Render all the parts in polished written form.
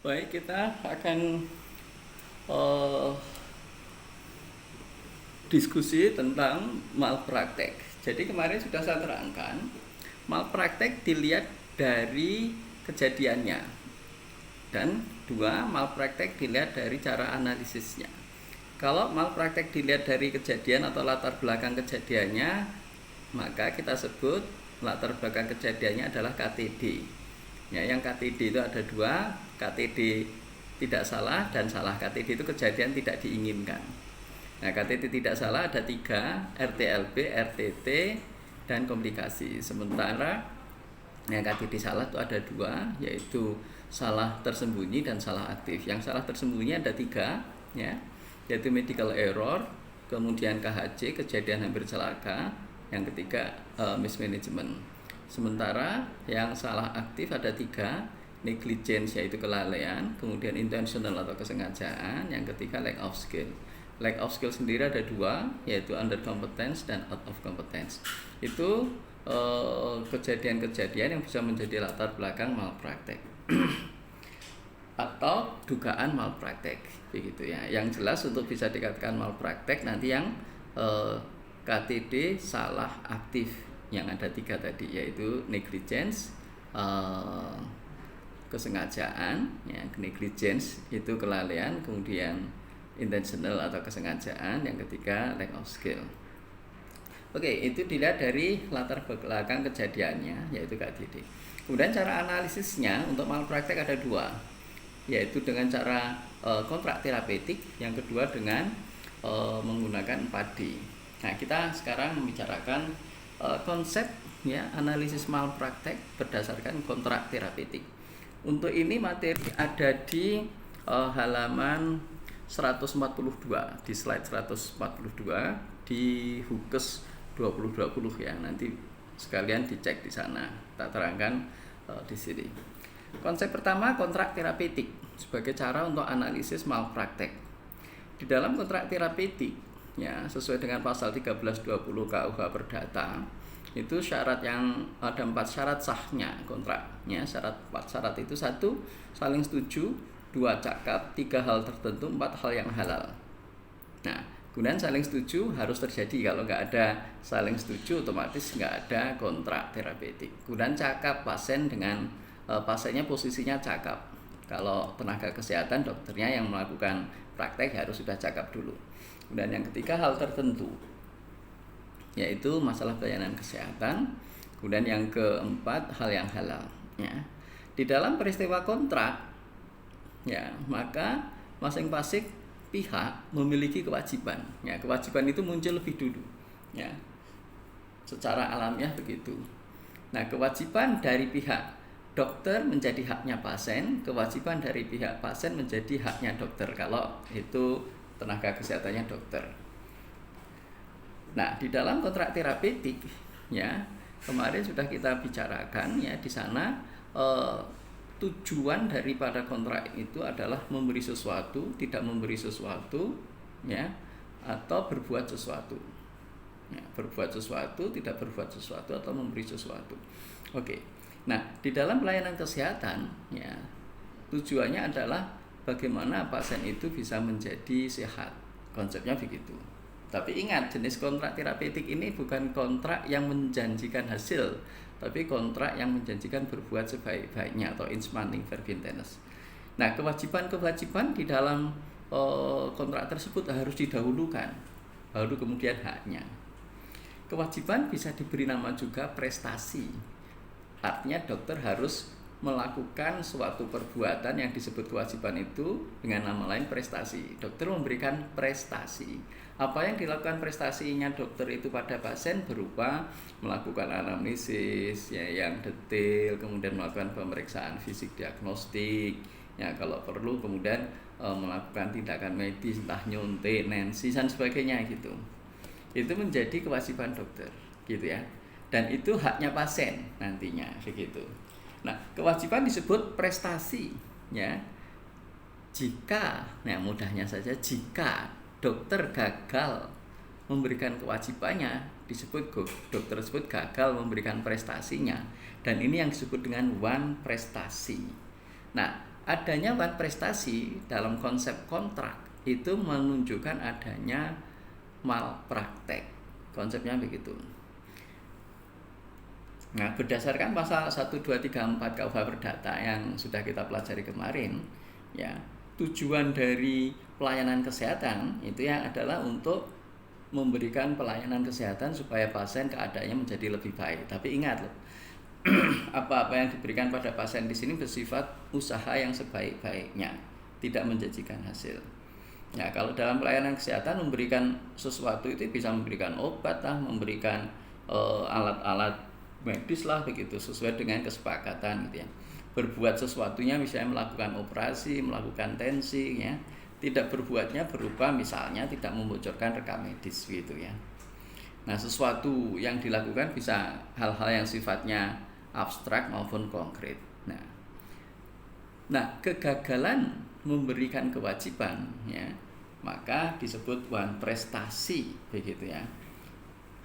Baik, kita akan eh, diskusi tentang malpraktek. Jadi kemarin sudah saya terangkan, malpraktek dilihat dari kejadiannya, dan dua, malpraktek dilihat dari cara analisisnya. Kalau malpraktek dilihat dari kejadian atau latar belakang kejadiannya, maka kita sebut latar belakang kejadiannya adalah KTD. Ya, yang KTD itu ada dua, KTD tidak salah dan salah. KTD itu kejadian tidak diinginkan. Nah, KTD tidak salah ada tiga, RTLB, RTT, dan komplikasi. Sementara yang KTD salah itu ada dua, yaitu salah tersembunyi dan salah aktif. Yang salah tersembunyi ada tiga, ya, yaitu medical error, kemudian KHC, kejadian hampir celaka, yang ketiga mismanagement. Sementara yang salah aktif ada tiga, negligence yaitu kelalaian, kemudian intentional atau kesengajaan, yang ketiga lack of skill. Lack of skill sendiri ada dua, yaitu under competence dan out of competence. Itu kejadian-kejadian yang bisa menjadi latar belakang malpraktek atau dugaan malpraktek, begitu ya. Yang jelas untuk bisa dikatakan malpraktek nanti yang KTD salah aktif yang ada tiga tadi, yaitu negligence, kesengajaan, ya, negligence itu kelalaian, kemudian intentional atau kesengajaan, yang ketiga lack of skill. Oke, itu dilihat dari latar belakang kejadiannya, yaitu KTD. Kemudian cara analisisnya untuk malpraktek ada dua, yaitu dengan cara kontrak terapeutik, yang kedua dengan menggunakan 4D. Nah, kita sekarang membicarakan konsep, ya, analisis malpraktek berdasarkan kontrak terapeutik. Untuk ini materi ada di halaman 142, di slide 142 di Hukes 2020 ya. Nanti sekalian dicek di sana. Tak terangkan di sini. Konsep pertama, kontrak terapeutik sebagai cara untuk analisis malpraktek. Di dalam kontrak terapeutik, ya, sesuai dengan pasal 1320 KUH Perdata, itu syarat yang ada 4 syarat sahnya kontraknya. Empat syarat itu: 1, saling setuju; 2, cakap; 3, hal tertentu; 4, hal yang halal. Nah, kemudian saling setuju harus terjadi. Kalau nggak ada saling setuju, otomatis nggak ada kontrak terapeutik. Kemudian cakap, pasien dengan pasiennya posisinya cakap. Kalau tenaga kesehatan, dokternya yang melakukan praktek harus sudah cakap dulu. Kemudian yang ketiga, hal tertentu, yaitu masalah pelayanan kesehatan. Kemudian yang keempat, hal yang halal. Ya. Di dalam peristiwa kontrak, ya, maka masing-masing pihak memiliki kewajiban. Ya, kewajiban itu muncul lebih dulu. Ya. Secara alamiah begitu. Nah, kewajiban dari pihak dokter menjadi haknya pasien, kewajiban dari pihak pasien menjadi haknya dokter kalau itu tenaga kesehatannya dokter. Nah, di dalam kontrak terapeutik, ya, kemarin sudah kita bicarakan, ya, di sana tujuan daripada kontrak itu adalah memberi sesuatu, tidak memberi sesuatu, ya, atau berbuat sesuatu. Ya, berbuat sesuatu, tidak berbuat sesuatu, atau memberi sesuatu. Oke. Nah, di dalam pelayanan kesehatan, ya, tujuannya adalah bagaimana pasien itu bisa menjadi sehat. Konsepnya begitu. Tapi ingat, jenis kontrak terapeutik ini bukan kontrak yang menjanjikan hasil, tapi kontrak yang menjanjikan berbuat sebaik-baiknya atau ins manning verbintenis. Nah, kewajiban-kewajiban di dalam kontrak tersebut harus didahulukan, baru kemudian haknya. Kewajiban bisa diberi nama juga prestasi. Artinya dokter harus melakukan suatu perbuatan yang disebut kewajiban itu dengan nama lain prestasi. Dokter memberikan prestasi. Apa yang dilakukan prestasinya dokter itu pada pasien berupa melakukan anamnesis, ya, yang detail, kemudian melakukan pemeriksaan fisik diagnostik, ya, kalau perlu kemudian melakukan tindakan medis, entah nyuntik, nensi, dan sebagainya gitu. Itu menjadi kewajiban dokter, gitu ya. Dan itu haknya pasien nantinya, begitu. Nah, kewajiban disebut prestasi, ya. Jika, nah, mudahnya saja, jika dokter gagal memberikan kewajibannya, disebut dokter tersebut gagal memberikan prestasinya. Dan ini yang disebut dengan one prestasi. Nah, adanya wan prestasi dalam konsep kontrak itu menunjukkan adanya malpraktek. Konsepnya begitu. Nah, berdasarkan pasal 1, 2, 3, 4 KUH Perdata yang sudah kita pelajari kemarin, ya, tujuan dari pelayanan kesehatan itu ya adalah untuk memberikan pelayanan kesehatan supaya pasien keadaannya menjadi lebih baik. Tapi ingat loh, apa-apa yang diberikan pada pasien di sini bersifat usaha yang sebaik-baiknya, tidak menjanjikan hasil. Ya, kalau dalam pelayanan kesehatan memberikan sesuatu itu bisa memberikan obat lah, memberikan alat-alat medis lah begitu, sesuai dengan kesepakatan gitu ya. Berbuat sesuatunya misalnya melakukan operasi, melakukan tensi ya. Tidak berbuatnya berupa misalnya tidak membocorkan rekam medis gitu ya. Nah, sesuatu yang dilakukan bisa hal-hal yang sifatnya abstrak maupun konkret. Nah, kegagalan memberikan kewajiban ya, maka disebut wan prestasi begitu ya.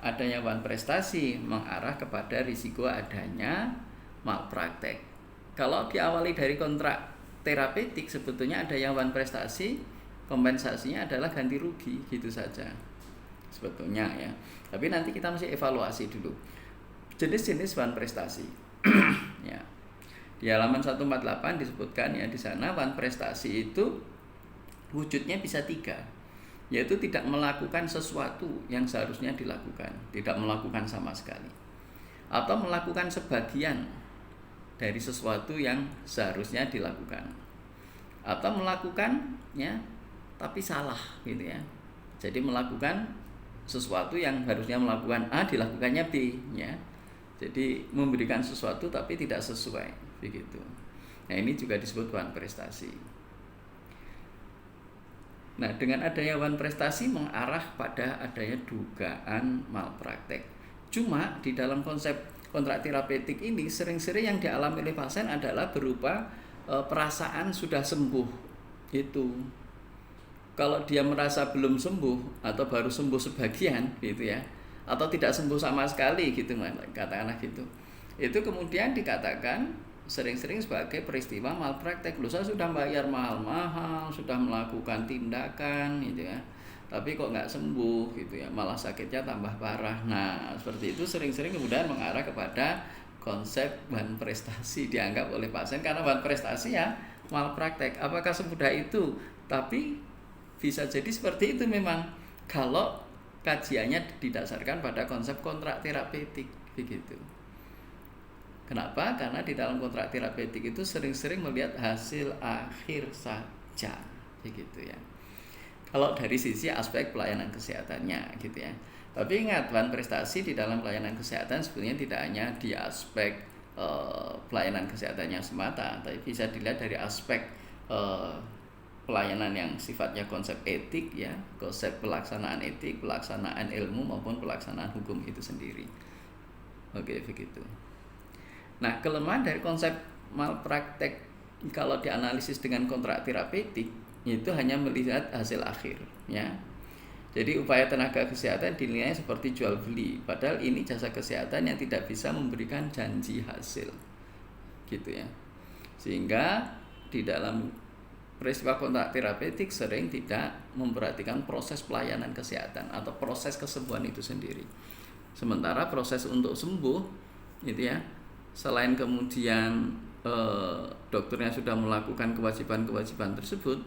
Adanya wan prestasi mengarah kepada risiko adanya malpraktek. Kalau diawali dari kontrak terapeutik sebetulnya ada yang wan prestasi, kompensasinya adalah ganti rugi gitu saja sebetulnya ya. Tapi nanti kita mesti evaluasi dulu jenis-jenis wan prestasi. Ya. Di halaman 148 disebutkan ya, di sana wan prestasi itu wujudnya bisa 3, yaitu tidak melakukan sesuatu yang seharusnya dilakukan, tidak melakukan sama sekali, atau melakukan sebagian dari sesuatu yang seharusnya dilakukan, atau melakukannya tapi salah gitu ya. Jadi melakukan sesuatu yang harusnya melakukan A dilakukannya B ya. Jadi memberikan sesuatu tapi tidak sesuai begitu. Nah, ini juga disebut wan prestasi. Nah, dengan adanya wan prestasi mengarah pada adanya dugaan malpraktek. Cuma di dalam konsep kontrak terapeutik ini sering-sering yang dialami oleh pasien adalah berupa perasaan sudah sembuh itu. Kalau dia merasa belum sembuh atau baru sembuh sebagian gitu ya, atau tidak sembuh sama sekali gitu katakanlah gitu, itu kemudian dikatakan sering-sering sebagai peristiwa malpraktek. Loh, saya sudah bayar mahal-mahal, sudah melakukan tindakan gitu ya, tapi kok nggak sembuh gitu ya, malah sakitnya tambah parah. Nah, seperti itu sering-sering kemudian mengarah kepada konsep wan prestasi dianggap oleh pasien karena wan prestasi ya malpraktek. Apakah semudah itu? Tapi bisa jadi seperti itu memang kalau kajiannya didasarkan pada konsep kontrak terapeutik begitu. Kenapa? Karena di dalam kontrak terapeutik itu sering-sering melihat hasil akhir saja begitu ya. Kalau dari sisi aspek pelayanan kesehatannya gitu ya. Tapi ingat, wan prestasi di dalam pelayanan kesehatan sebenarnya tidak hanya di aspek pelayanan kesehatannya semata, tapi bisa dilihat dari aspek pelayanan yang sifatnya konsep etik ya, konsep pelaksanaan etik, pelaksanaan ilmu maupun pelaksanaan hukum itu sendiri. Oke, begitu. Nah, kelemahan dari konsep malpraktek kalau dianalisis dengan kontrak terapeutik itu hanya melihat hasil akhir ya. Jadi upaya tenaga kesehatan dinilai seperti jual beli, padahal ini jasa kesehatan yang tidak bisa memberikan janji hasil gitu ya. Sehingga di dalam peristiwa kontrak terapeutik sering tidak memperhatikan proses pelayanan kesehatan atau proses kesembuhan itu sendiri. Sementara proses untuk sembuh gitu ya, selain kemudian dokternya sudah melakukan kewajiban-kewajiban tersebut,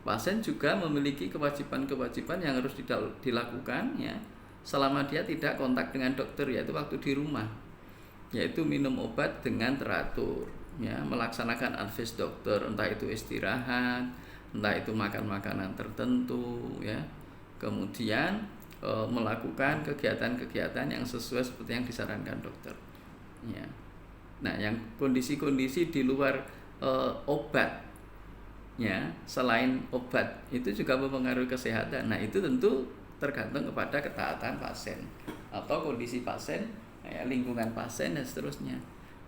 pasien juga memiliki kewajiban-kewajiban yang harus dilakukan ya selama dia tidak kontak dengan dokter, yaitu waktu di rumah, yaitu minum obat dengan teratur ya, melaksanakan advice dokter, entah itu istirahat, entah itu makan makanan tertentu ya, kemudian melakukan kegiatan-kegiatan yang sesuai seperti yang disarankan dokter ya. Nah, yang kondisi-kondisi di luar obat ya, selain obat itu juga mempengaruhi kesehatan. Nah, itu tentu tergantung kepada ketaatan pasien atau kondisi pasien ya, lingkungan pasien dan seterusnya.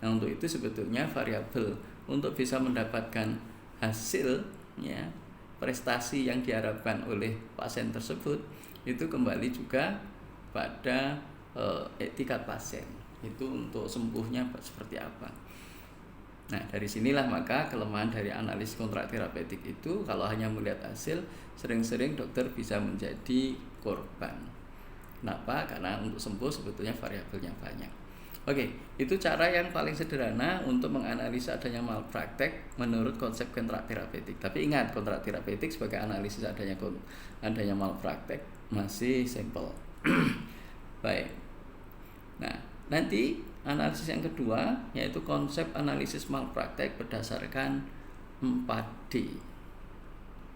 Nah, untuk itu sebetulnya variabel untuk bisa mendapatkan hasil ya, prestasi yang diharapkan oleh pasien tersebut itu kembali juga pada etikat pasien itu untuk sembuhnya seperti apa. Nah, dari sinilah maka kelemahan dari analisis kontrak terapeutik itu, kalau hanya melihat hasil, sering-sering dokter bisa menjadi korban. Kenapa? Karena untuk sembuh sebetulnya variabelnya banyak. Oke, itu cara yang paling sederhana untuk menganalisa adanya malpraktek menurut konsep kontrak terapeutik. Tapi ingat, kontrak terapeutik sebagai analisis adanya malpraktek masih simple. Baik. Nah, nanti analisis yang kedua yaitu konsep analisis malpraktek berdasarkan 4D.